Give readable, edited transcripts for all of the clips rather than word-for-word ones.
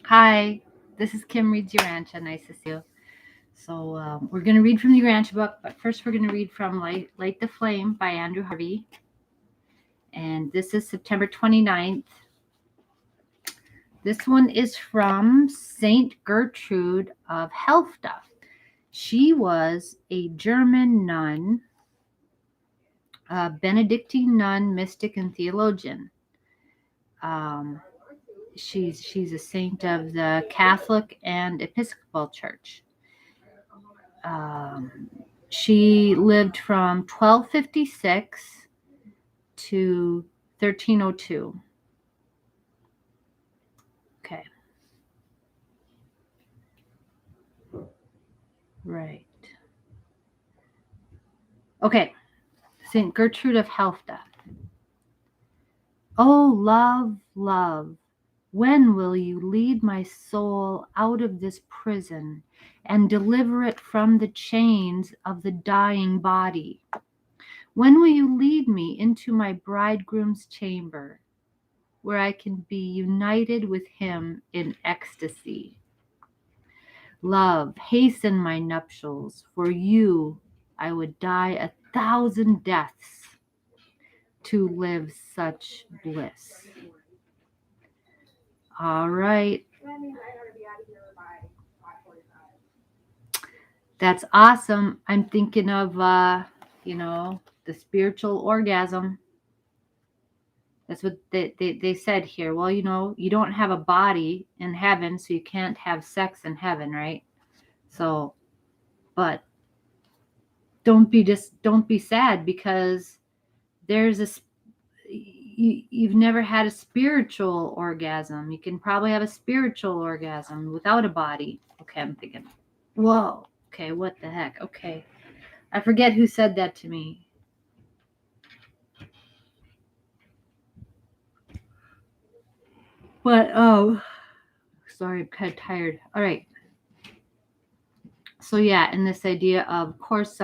Hi, this is Kim Reads Urantia. Nice to see you. So we're going to read from the Urantia book, but first we're going to read from Light the Flame by Andrew Harvey. And this is September 29th. This one is from Saint Gertrude of Helfta. She was a German nun, a Benedictine nun, mystic, and theologian. She's a saint of the Catholic and Episcopal Church. She lived from 1256 to 1302. Okay. Right. Okay. St. Gertrude of Helfta. Oh, love, love, when will you lead my soul out of this prison and deliver it from the chains of the dying body? When will you lead me into my bridegroom's chamber, where I can be united with him in ecstasy? Love, hasten my nuptials. For you, I would die 1,000 deaths to live such bliss. All right. That's awesome. I'm thinking of, the spiritual orgasm. That's what they said here. Well, you don't have a body in heaven, so you can't have sex in heaven, right? So, but don't be sad, because you've never had a spiritual orgasm. You can probably have a spiritual orgasm without a body. Okay, I'm thinking, whoa, okay, what the heck? Okay, I forget who said that to me. But sorry, I'm kind of tired. All right. So yeah, and this idea of course,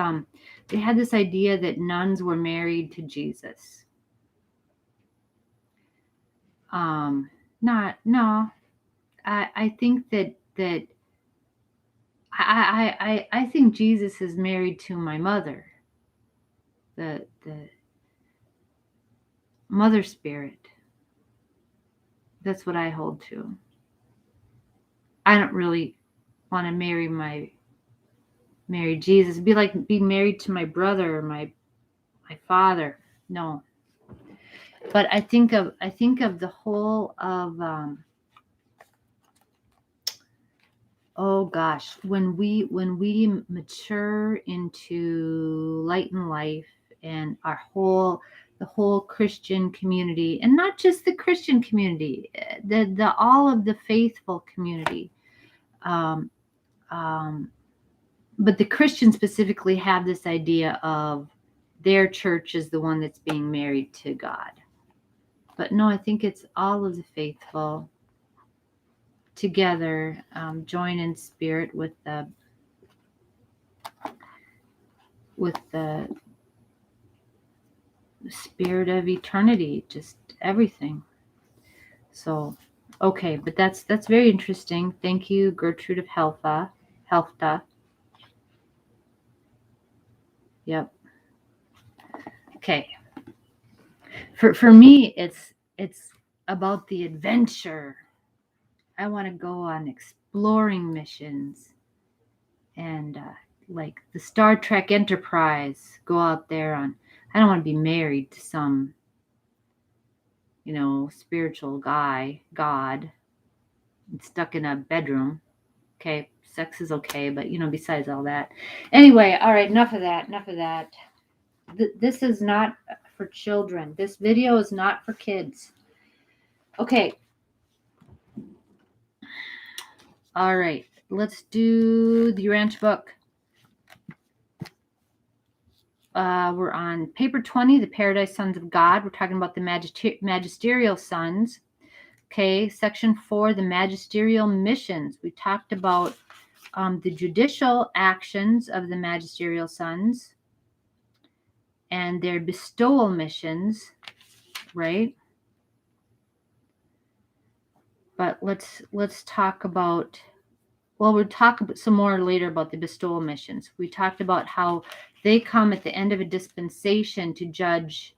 they had this idea that nuns were married to Jesus. Not no. I think that I think Jesus is married to my mother, the mother spirit. That's what I hold to. I don't really want to marry Jesus. It'd be like being married to my brother or my father. No. But I think of the whole of oh gosh, when we mature into light and life, and the whole Christian community, and not just the Christian community, the all of the faithful community, um, um, but the Christians specifically have this idea of their church is the one that's being married to God. But no, I think it's all of the faithful together, join in spirit with the spirit of eternity, just everything. So, okay, but that's very interesting. Thank you, Gertrude of Helfta. Yep. Okay. For me, it's about the adventure. I want to go on exploring missions, and like the Star Trek Enterprise, go out there on. I don't want to be married to some, spiritual God, stuck in a bedroom. Okay, sex is okay, but besides all that. Anyway, all right, enough of that. This is not for children. This video is not for kids. Okay. All right, let's do the Urantia book. We're on paper 20, the Paradise Sons of God. We're talking about the Magisterial Sons. Okay, section 4, the Magisterial Missions. We talked about the judicial actions of the Magisterial Sons and their bestowal missions, right? But let's talk about, well, we'll talk some more later about the bestowal missions. We talked about how they come at the end of a dispensation to judge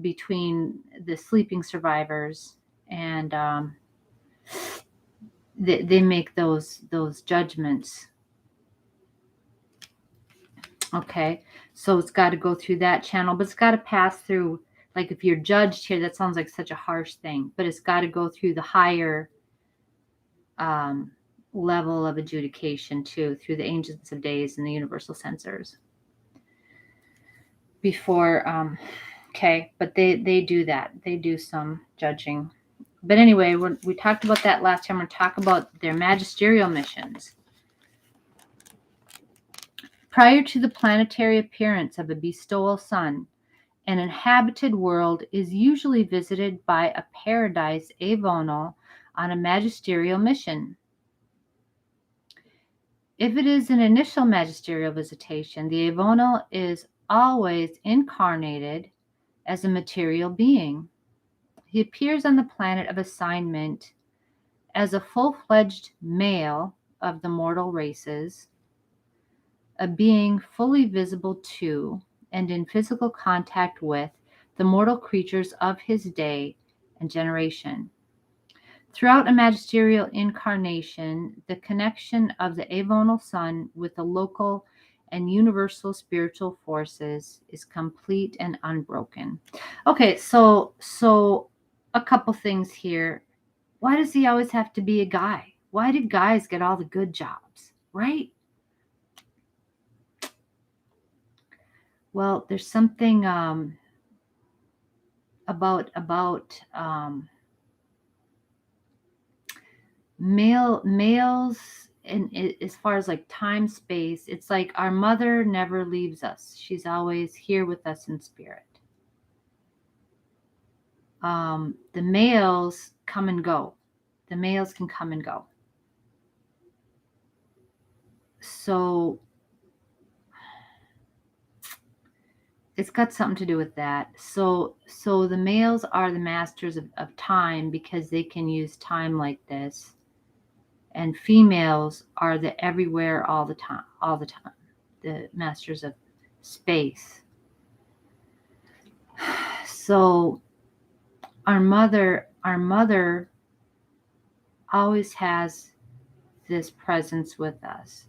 between the sleeping survivors, and they make those judgments. Okay, so it's got to go through that channel, but it's got to pass through, like if you're judged here, that sounds like such a harsh thing, but it's got to go through the higher level of adjudication too, through the Ancients of Days and the Universal Censors before, okay, but they do that. They do some judging. But anyway, we talked about that last time. We're talking about their magisterial missions. Prior to the planetary appearance of a bestowal sun, an inhabited world is usually visited by a paradise avonal on a magisterial mission. If it is an initial magisterial visitation, the avonal is always incarnated as a material being. He appears on the planet of assignment as a full-fledged male of the mortal races, a being fully visible to and in physical contact with the mortal creatures of his day and generation. Throughout a magisterial incarnation, the connection of the avonal sun with the local and universal spiritual forces is complete and unbroken. Okay, so a couple things here. Why does he always have to be a guy? Why did guys get all the good jobs, right? Well, there's something about males, and as far as like time space, it's like our mother never leaves us. She's always here with us in spirit. The males come and go. The males can come and go. So it's got something to do with that. So the males are the masters of time because they can use time like this. And females are the everywhere all the time, the masters of space. So our mother always has this presence with us.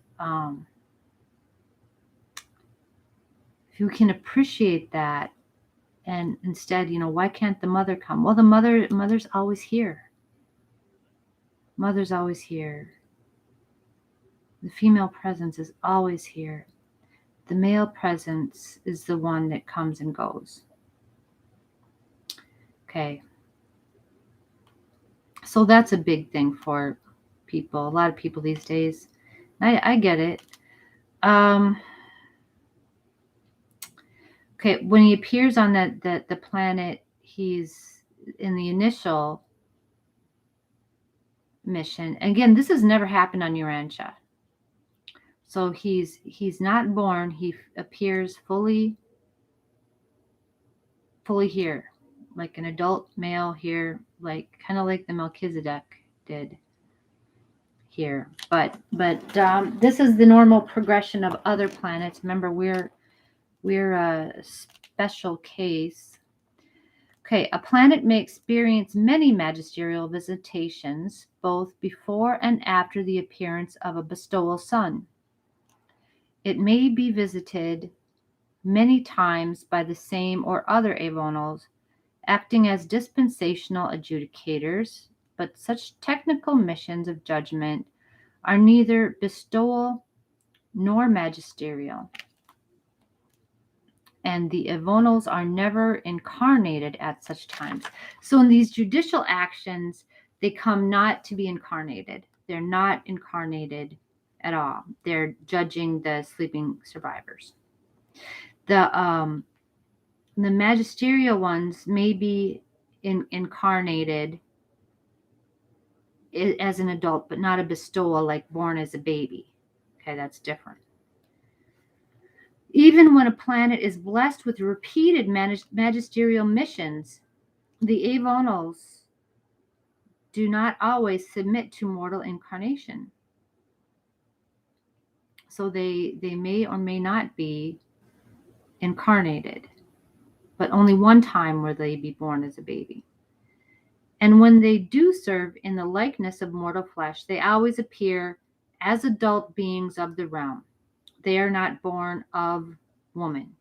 If you can appreciate that, and instead, why can't the mother come? Well, the mother's always here. Mother's always here. The female presence is always here. The male presence is the one that comes and goes. Okay. So that's a big thing for people, a lot of people these days. I get it. Okay, when he appears on the planet, he's in the initial mission. And again, this has never happened on Urantia. So he's not born. He appears fully here, like an adult male here, like kind of like the Melchizedek did here. But this is the normal progression of other planets. Remember, we're a special case. Okay, a planet may experience many magisterial visitations, both before and after the appearance of a bestowal sun. It may be visited many times by the same or other avonals, acting as dispensational adjudicators, but such technical missions of judgment are neither bestowal nor magisterial, and the avonals are never incarnated at such times. So in these judicial actions, they come not to be incarnated. They're not incarnated at all. They're judging the sleeping survivors. The magisterial ones may be incarnated as an adult, but not a bestowal, like born as a baby. Okay, that's different. Even when a planet is blessed with repeated magisterial missions, the avonals do not always submit to mortal incarnation. So they may or may not be incarnated, but only one time will they be born as a baby. And when they do serve in the likeness of mortal flesh, they always appear as adult beings of the realm. They are not born of woman,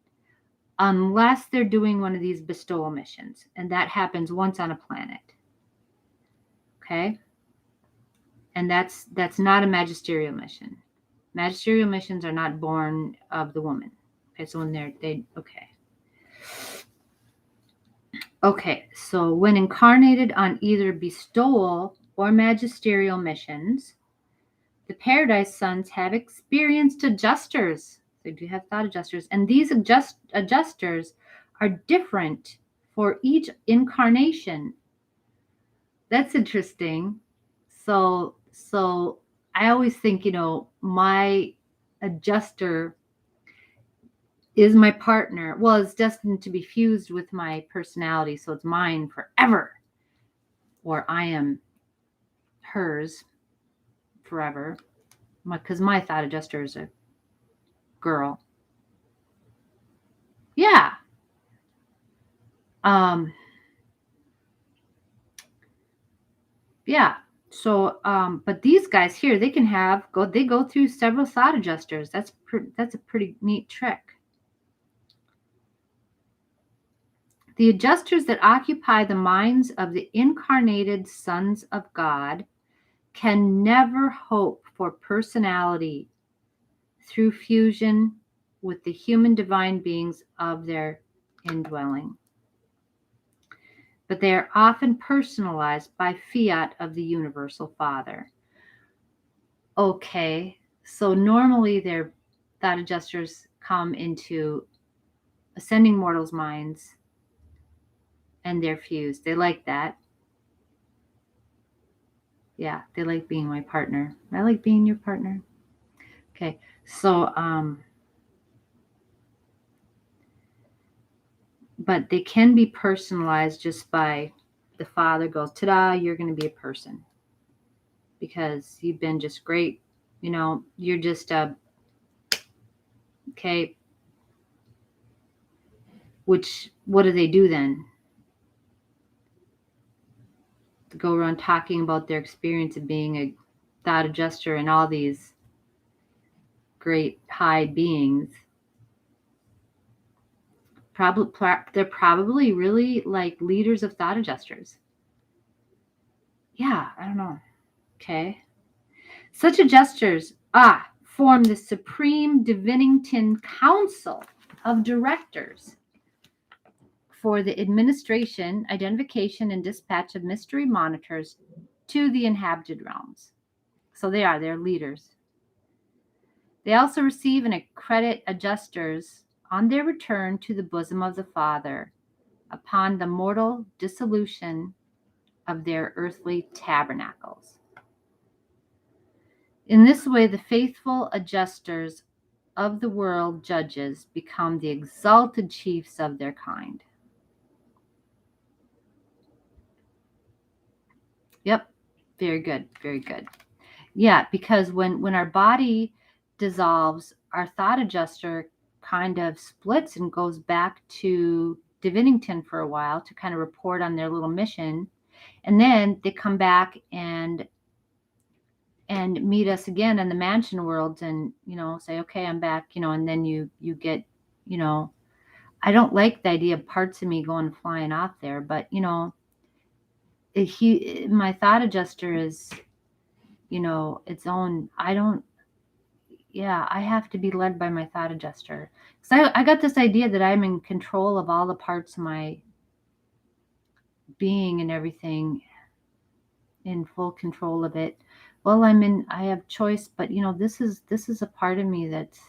unless they're doing one of these bestowal missions, and that happens once on a planet. Okay? And that's not a magisterial mission. Magisterial missions are not born of the woman. Okay, so when Okay, so when incarnated on either bestowal or magisterial missions, the paradise sons have experienced adjusters. They do have thought adjusters, and these adjusters are different for each incarnation. That's interesting. So I always think, my adjuster is my partner. Well, it's destined to be fused with my personality, so it's mine forever. Or I am hers forever. Because my thought adjuster is a girl. Yeah. Yeah. So, but these guys here, they can go through several thought adjusters. That's a pretty neat trick. The adjusters that occupy the minds of the incarnated sons of God can never hope for personality through fusion with the human divine beings of their indwelling. But they are often personalized by fiat of the universal Father. Okay, so normally their thought adjusters come into ascending mortals' minds and they're fused. They like that. Yeah, they like being my partner. I like being your partner. Okay, so but they can be personalized just by the Father goes, ta-da, you're going to be a person because you've been just great. You're just okay. What do they do then? To go around talking about their experience of being a thought adjuster and all these great high beings. They're probably really like leaders of thought adjusters. Yeah, I don't know. Okay. Such adjusters form the Supreme Divinington Council of Directors for the administration, identification, and dispatch of mystery monitors to the inhabited realms. So they're leaders. They also receive and accredit adjusters on their return to the bosom of the Father upon the mortal dissolution of their earthly tabernacles. In this way, the faithful adjusters of the world judges become the exalted chiefs of their kind. Yep, very good, very good. Yeah, because when our body dissolves, our thought adjuster kind of splits and goes back to Divinington for a while to kind of report on their little mission. And then they come back and meet us again in the mansion worlds and, say, okay, I'm back, and then you get, I don't like the idea of parts of me going flying off there, but, my thought adjuster is, its own, I have to be led by my thought adjuster. So I got this idea that I'm in control of all the parts of my being and everything, in full control of it. Well, I have choice, but this is a part of me that's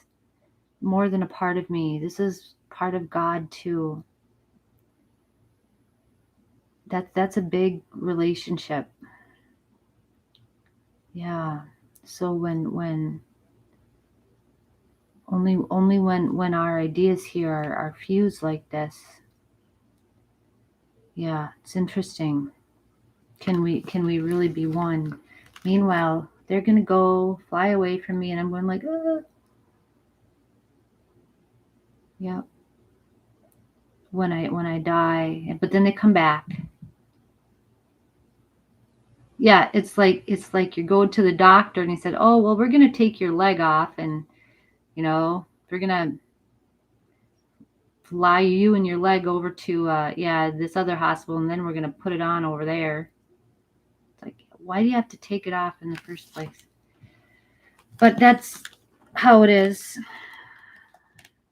more than a part of me. This is part of God too. That's a big relationship. Yeah. So when only when our ideas here are fused like this. Yeah, it's interesting. Can we really be one? Meanwhile, they're going to go fly away from me, and I'm going like, yeah. When I die, but then they come back. Yeah, it's like you go to the doctor and he said, "Oh, well, we're going to take your leg off, and we're going to fly you and your leg over to this other hospital, and then we're going to put it on over there." It's like, why do you have to take it off in the first place? But that's how it is.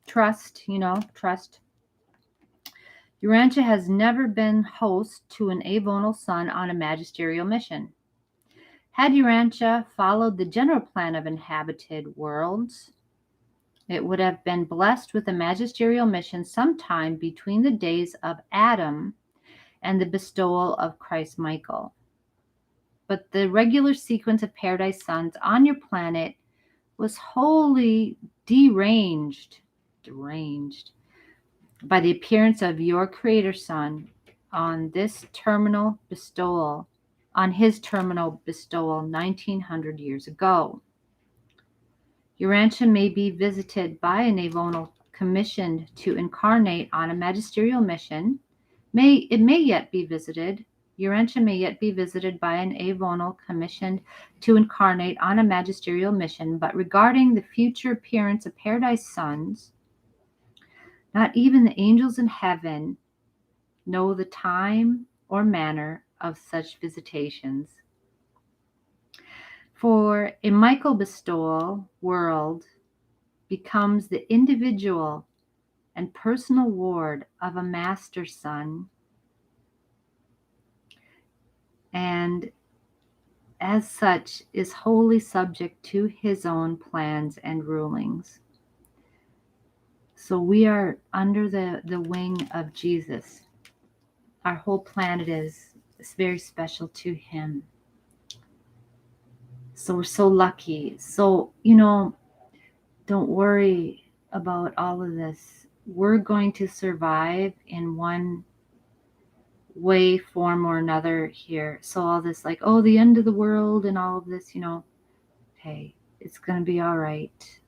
Trust. Urantia has never been host to an avonal son on a magisterial mission. Had Urantia followed the general plan of inhabited worlds, it would have been blessed with a magisterial mission sometime between the days of Adam and the bestowal of Christ Michael. But the regular sequence of paradise sons on your planet was wholly deranged by the appearance of your creator son on his terminal bestowal 1900 years ago. Urantia may be visited by an avonal commissioned to incarnate on a magisterial mission. Urantia may yet be visited by an avonal commissioned to incarnate on a magisterial mission, but regarding the future appearance of paradise sons, not even the angels in heaven know the time or manner of such visitations. For a Michael bestowal world becomes the individual and personal ward of a master son, and as such is wholly subject to his own plans and rulings. So we are under the wing of Jesus. Our whole planet is very special to him. So we're so lucky. So, don't worry about all of this. We're going to survive in one way, form, or another here. So all this like, oh, the end of the world and all of this, hey, it's going to be all right.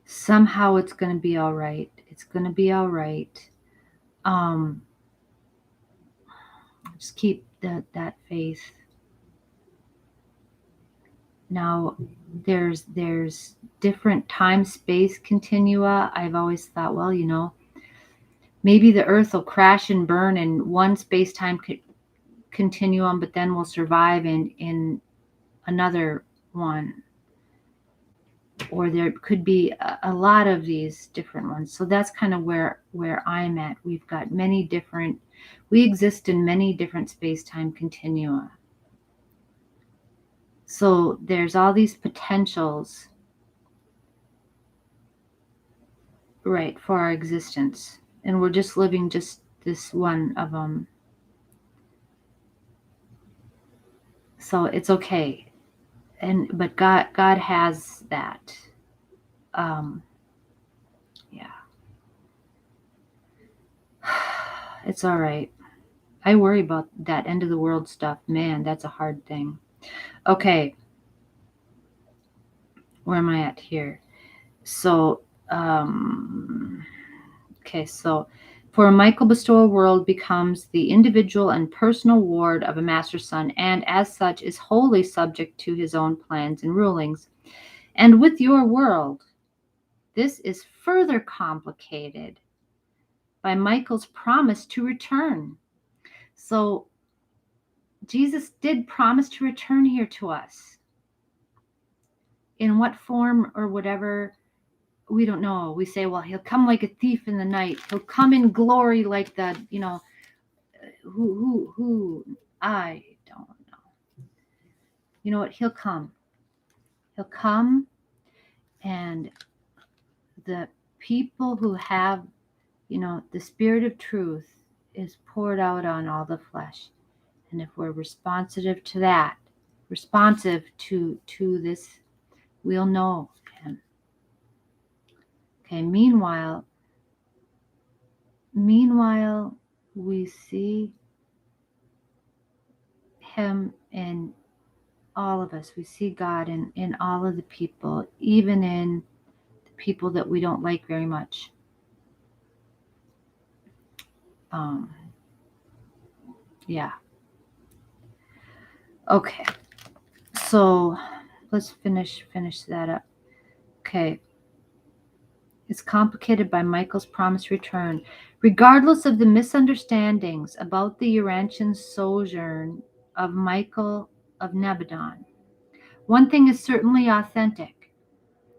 Somehow it's going to be all right. It's going to be all right. Just keep that faith. Now, there's different time-space continua. I've always thought, well, maybe the Earth will crash and burn in one space-time continuum, but then we'll survive in another one. Or there could be a lot of these different ones. So that's kind of where I'm at. We've got we exist in many different space-time continua. So there's all these potentials, right, for our existence. And we're just living just this one of them. So it's okay. But God has that. Yeah. It's all right. I worry about that end of the world stuff. Man, that's a hard thing. Okay. Where am I at here? So, so for a Michael bestowal world becomes the individual and personal ward of a master son, and as such is wholly subject to his own plans and rulings. And with your world, this is further complicated by Michael's promise to return. So Jesus did promise to return here to us. In what form or whatever, we don't know. We say, well, he'll come like a thief in the night. He'll come in glory like the, who, I don't know. You know what? He'll come. He'll come, and the people who have, the spirit of truth is poured out on all the flesh. And if we're responsive to that, responsive to this, we'll know him. Okay, meanwhile, we see him in all of us. We see God in all of the people, even in the people that we don't like very much. Yeah. Okay. So let's finish that up. Okay. It's complicated by Michael's promised return. Regardless of the misunderstandings about the Urantian sojourn of Michael of Nebadon, one thing is certainly authentic: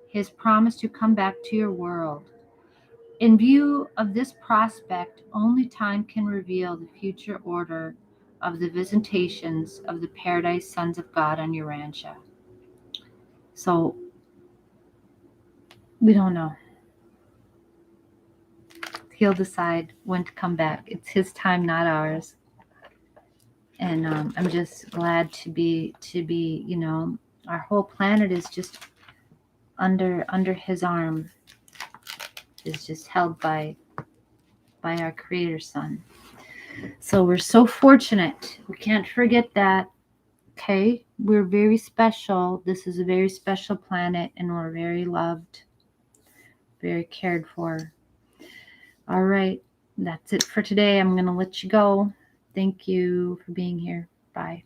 his promise to come back to your world. In view of this prospect, only time can reveal the future order of the visitations of the Paradise Sons of God on Urantia. So, we don't know. He'll decide when to come back. It's his time, not ours. And I'm just glad to be, our whole planet is just under his arm, is just held by our Creator Son. So we're so fortunate. We can't forget that. Okay, we're very special. This is a very special planet, and we're very loved, very cared for. All right, that's it for today. I'm going to let you go. Thank you for being here. Bye.